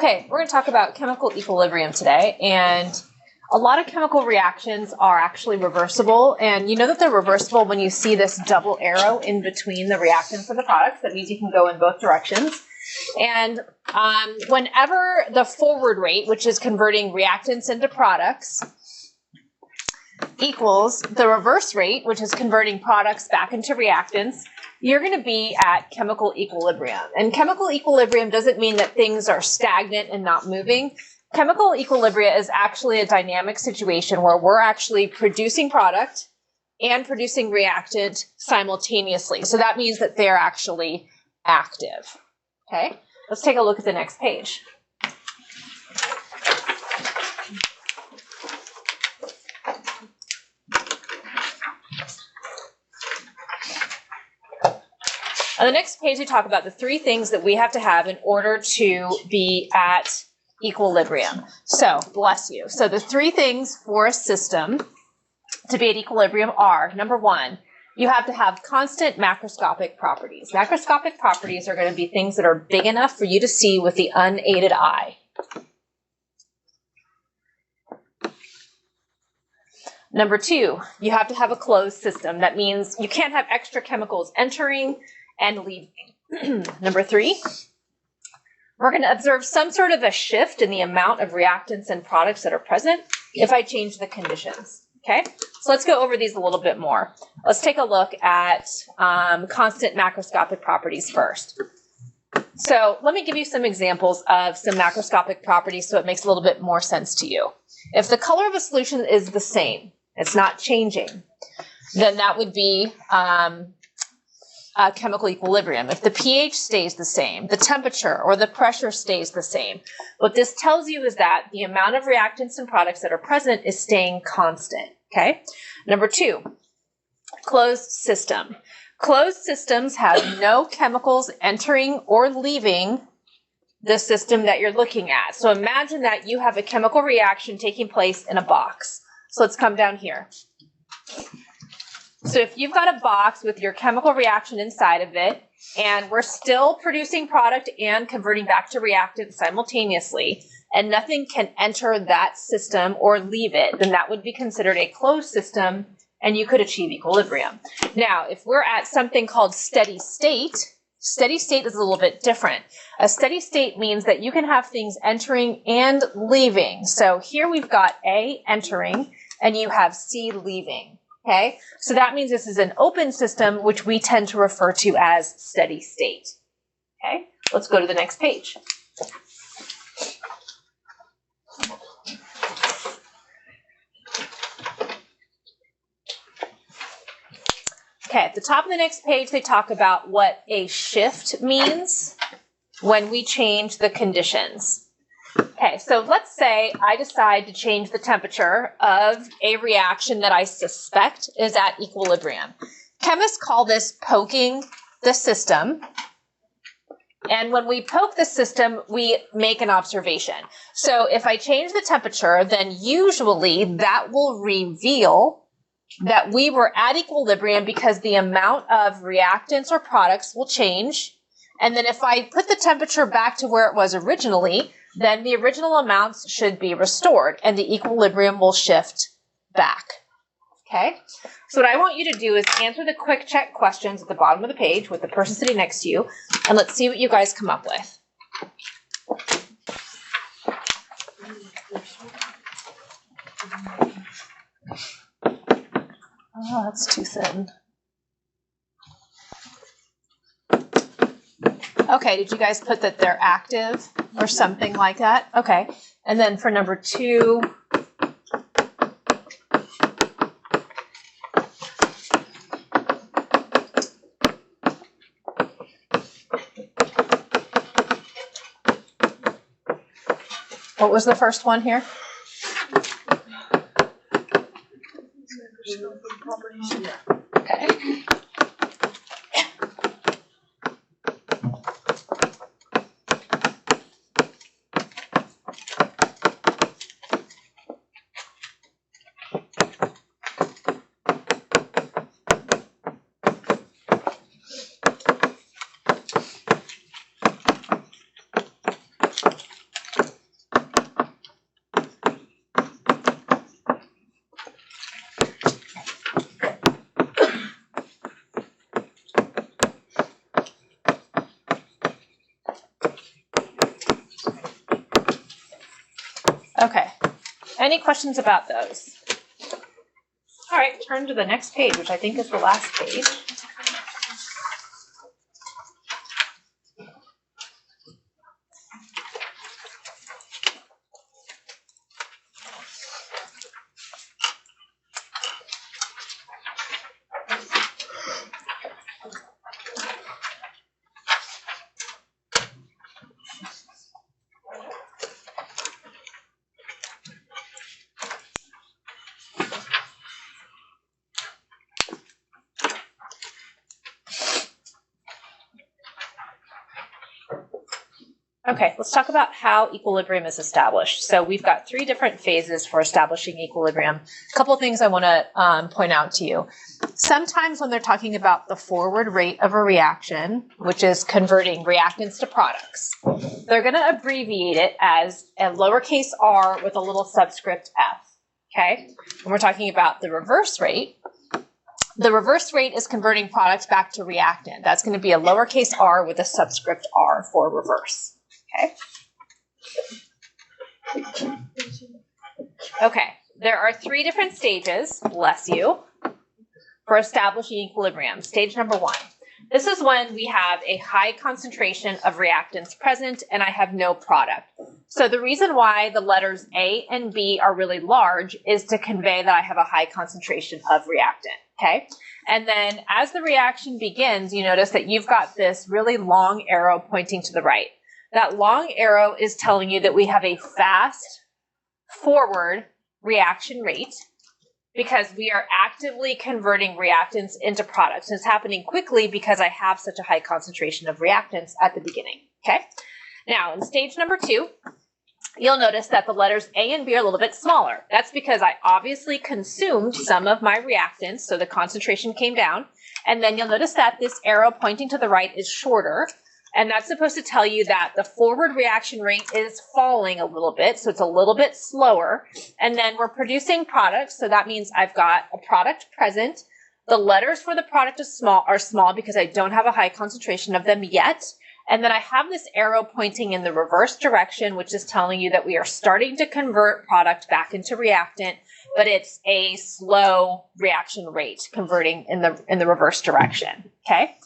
Okay, we're going to talk about chemical equilibrium today, and a lot of chemical reactions are actually reversible, and you know that they're reversible when you see this double arrow in between the reactants and the products. That means you can go in both directions. And whenever the forward rate, which is converting reactants into products, equals the reverse rate, which is converting products back into reactants, you're going to be at chemical equilibrium. And chemical equilibrium doesn't mean that things are stagnant and not moving. Chemical equilibrium is actually a dynamic situation where we're actually producing product and producing reactant simultaneously. So that means that they're actually active. Okay, let's take a look at the next page. On the next page, we talk about the three things that we have to have in order to be at equilibrium. So, bless you. So the three things for a system to be at equilibrium are, number one, you have to have constant macroscopic properties. Macroscopic properties are going to be things that are big enough for you to see with the unaided eye. Number two, you have to have a closed system. That means you can't have extra chemicals entering and leaving. Number three, we're going to observe some sort of a shift in the amount of reactants and products that are present if I change the conditions. Okay, so let's go over these a little bit more. Let's take a look at constant macroscopic properties first. So let me give you some examples of some macroscopic properties so it makes a little bit more sense to you. If the color of a solution is the same, it's not changing, then that would be chemical equilibrium. If the pH stays the same, the temperature or the pressure stays the same, what this tells you is that the amount of reactants and products that are present is staying constant. Okay. Number two, closed system. Closed systems have no chemicals entering or leaving the system that you're looking at. So imagine that you have a chemical reaction taking place in a box. So let's come down here. So if you've got a box with your chemical reaction inside of it, and we're still producing product and converting back to reactant simultaneously, and nothing can enter that system or leave it, then that would be considered a closed system, and you could achieve equilibrium. Now, if we're at something called steady state is a little bit different. A steady state means that you can have things entering and leaving. So here we've got A entering, and you have C leaving. Okay, so that means this is an open system, which we tend to refer to as steady state. Okay, let's go to the next page. Okay, at the top of the next page, they talk about what a shift means when we change the conditions. Okay, so let's say I decide to change the temperature of a reaction that I suspect is at equilibrium. Chemists call this poking the system. And when we poke the system, we make an observation. So if I change the temperature, then usually that will reveal that we were at equilibrium because the amount of reactants or products will change. And then if I put the temperature back to where it was originally, then the original amounts should be restored and the equilibrium will shift back. Okay? So what I want you to do is answer the quick check questions at the bottom of the page with the person sitting next to you, and let's see what you guys come up with. Oh, that's too thin. Okay, did you guys put that they're active or something like that? Okay, and then for number two, what was the first one here? Okay. Any questions about those? All right, turn to the next page, which I think is the last page. Okay, let's talk about how equilibrium is established. So we've got 3 different phases for establishing equilibrium. A couple things I want to point out to you. Sometimes when they're talking about the forward rate of a reaction, which is converting reactants to products, they're going to abbreviate it as a lowercase r with a little subscript f. Okay? When we're talking about the reverse rate is converting products back to reactant. That's going to be a lowercase r with a subscript r for reverse. Okay, there are 3 different stages, bless you, for establishing equilibrium. Stage number 1. This is when we have a high concentration of reactants present and I have no product. So the reason why the letters A and B are really large is to convey that I have a high concentration of reactant, okay? And then as the reaction begins, you notice that you've got this really long arrow pointing to the right. That long arrow is telling you that we have a fast forward reaction rate because we are actively converting reactants into products. And it's happening quickly because I have such a high concentration of reactants at the beginning, okay? Now, in stage number 2, you'll notice that the letters A and B are a little bit smaller. That's because I obviously consumed some of my reactants, so the concentration came down. And then you'll notice that this arrow pointing to the right is shorter. And that's supposed to tell you that the forward reaction rate is falling a little bit, so it's a little bit slower. And then we're producing products, so that means I've got a product present. The letters for the product are small because I don't have a high concentration of them yet. And then I have this arrow pointing in the reverse direction, which is telling you that we are starting to convert product back into reactant, but it's a slow reaction rate converting in the reverse direction, okay?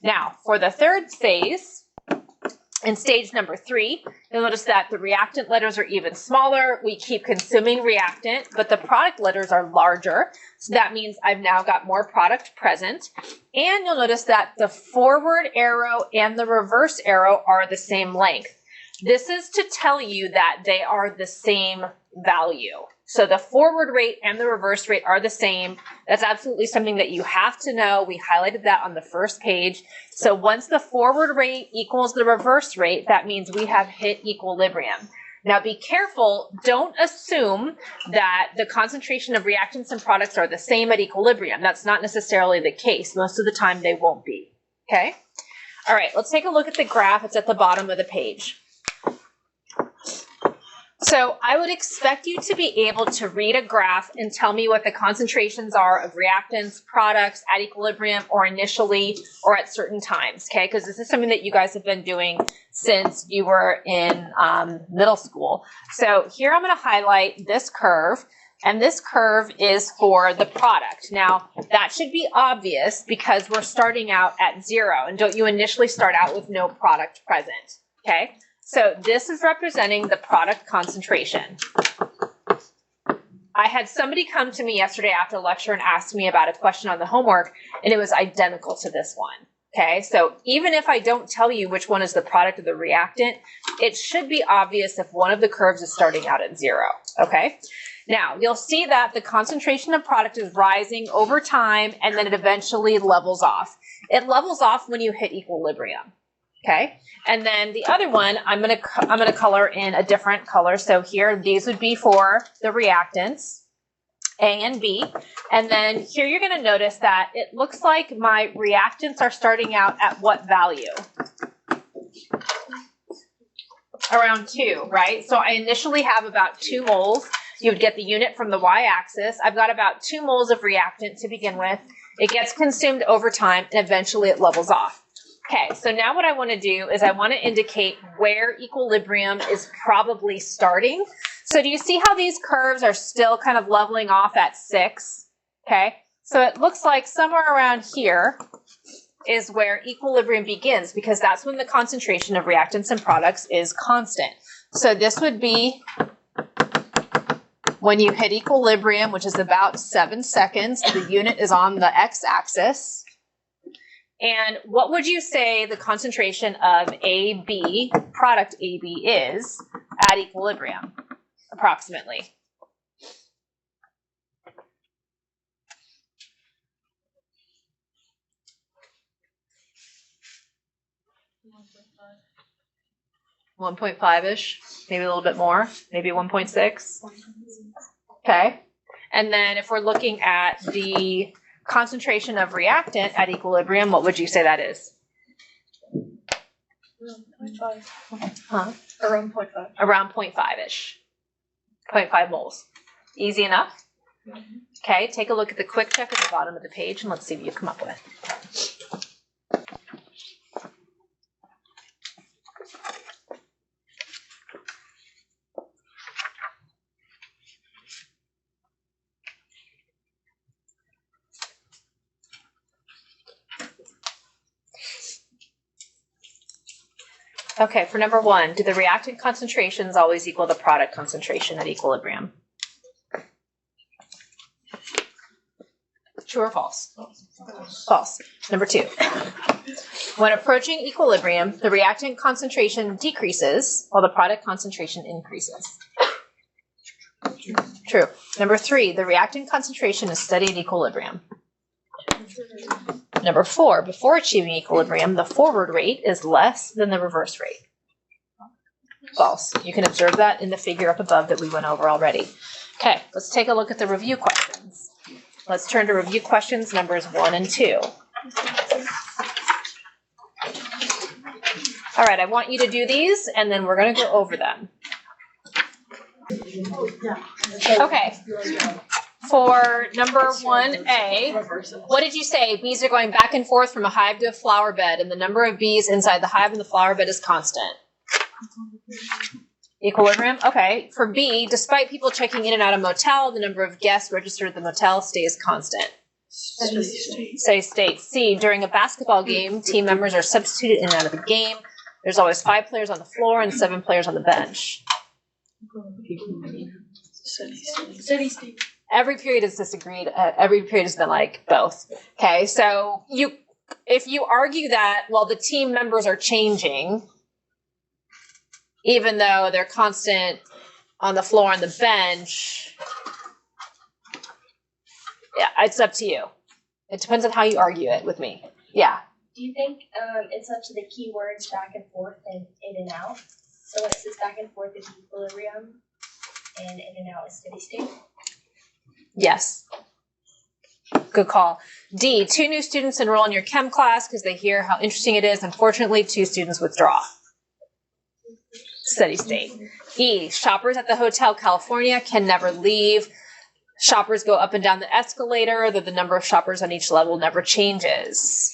Now, for the third phase, in stage number 3, you'll notice that the reactant letters are even smaller. We keep consuming reactant, but the product letters are larger. So that means I've now got more product present. And you'll notice that the forward arrow and the reverse arrow are the same length. This is to tell you that they are the same value. So the forward rate and the reverse rate are the same. That's absolutely something that you have to know. We highlighted that on the first page. So once the forward rate equals the reverse rate, that means we have hit equilibrium. Now be careful, don't assume that the concentration of reactants and products are the same at equilibrium. That's not necessarily the case. Most of the time they won't be, okay? All right, let's take a look at the graph. It's at the bottom of the page. So I would expect you to be able to read a graph and tell me what the concentrations are of reactants, products at equilibrium or initially or at certain times, okay? Because this is something that you guys have been doing since you were in middle school. So here I'm going to highlight this curve, and this curve is for the product. Now, that should be obvious because we're starting out at 0, and don't you initially start out with no product present, okay? So this is representing the product concentration. I had somebody come to me yesterday after lecture and ask me about a question on the homework, and it was identical to this one. Okay, so even if I don't tell you which one is the product of the reactant, it should be obvious if one of the curves is starting out at 0. Okay, now you'll see that the concentration of product is rising over time, and then it eventually levels off. It levels off when you hit equilibrium. Okay, and then the other one, I'm gonna color in a different color. So here, these would be for the reactants, A and B. And then here you're gonna notice that it looks like my reactants are starting out at what value? Around 2, right? So I initially have about 2 moles. You would get the unit from the y-axis. I've got about 2 moles of reactant to begin with. It gets consumed over time, and eventually it levels off. Okay, so now what I want to do is I want to indicate where equilibrium is probably starting. So do you see how these curves are still kind of leveling off at 6? Okay, so it looks like somewhere around here is where equilibrium begins, because that's when the concentration of reactants and products is constant. So this would be when you hit equilibrium, which is about 7 seconds. The unit is on the x-axis. And what would you say the concentration of AB, product AB, is at equilibrium, approximately? One 1.5-ish, maybe a little bit more, maybe 1.6. Okay. And then if we're looking at the concentration of reactant at equilibrium, what would you say that is? Around 0.5. Huh? Around 0.5. Around 0.5-ish. 0.5 moles. Easy enough? Okay, take a look at the quick check at the bottom of the page and let's see what you come up with. Okay, for number 1, do the reactant concentrations always equal the product concentration at equilibrium? True or false? False. Number 2, when approaching equilibrium, the reactant concentration decreases while the product concentration increases. True. Number 3, the reactant concentration is steady at equilibrium. Number 4, before achieving equilibrium, the forward rate is less than the reverse rate. False. You can observe that in the figure up above that we went over already. Okay, let's take a look at the review questions. Let's turn to review questions numbers 1 and 2. All right, I want you to do these, and then we're going to go over them. Okay. For number 1A, what did you say? Bees are going back and forth from a hive to a flower bed, and the number of bees inside the hive and the flower bed is constant. Equilibrium? Okay. For B, despite people checking in and out of motel, the number of guests registered at the motel stays constant. Steady state. C, during a basketball game, team members are substituted in and out of the game. There's always 5 players on the floor and 7 players on the bench. Steady state. Every period is disagreed. Every period has been like both. Okay, so if you argue that, well, the team members are changing, even though they're constant on the floor and the bench, yeah, it's up to you. It depends on how you argue it with me. Yeah. Do you think it's up to the keywords back and forth and in and out? So when it says back and forth is equilibrium and in and out is steady state? Yes. Good call. D, 2 new students enroll in your chem class because they hear how interesting it is. Unfortunately, 2 students withdraw. Steady state. E, shoppers at the Hotel California can never leave. Shoppers go up and down the escalator, though the number of shoppers on each level never changes.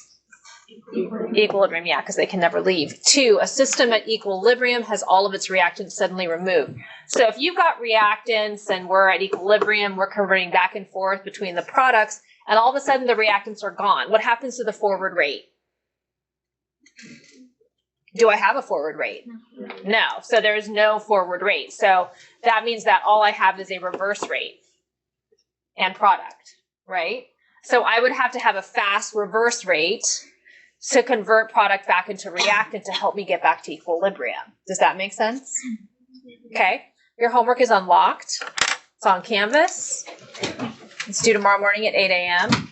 Equilibrium, yeah, because they can never leave. 2, a system at equilibrium has all of its reactants suddenly removed. So if you've got reactants and we're at equilibrium, we're converting back and forth between the products, and all of a sudden the reactants are gone. What happens to the forward rate? Do I have a forward rate? No. So there's no forward rate. So that means that all I have is a reverse rate and product, right? So I would have to have a fast reverse rate to convert product back into reactant to help me get back to equilibrium. Does that make sense? Okay. Your homework is unlocked. It's on Canvas. It's due tomorrow morning at 8 a.m.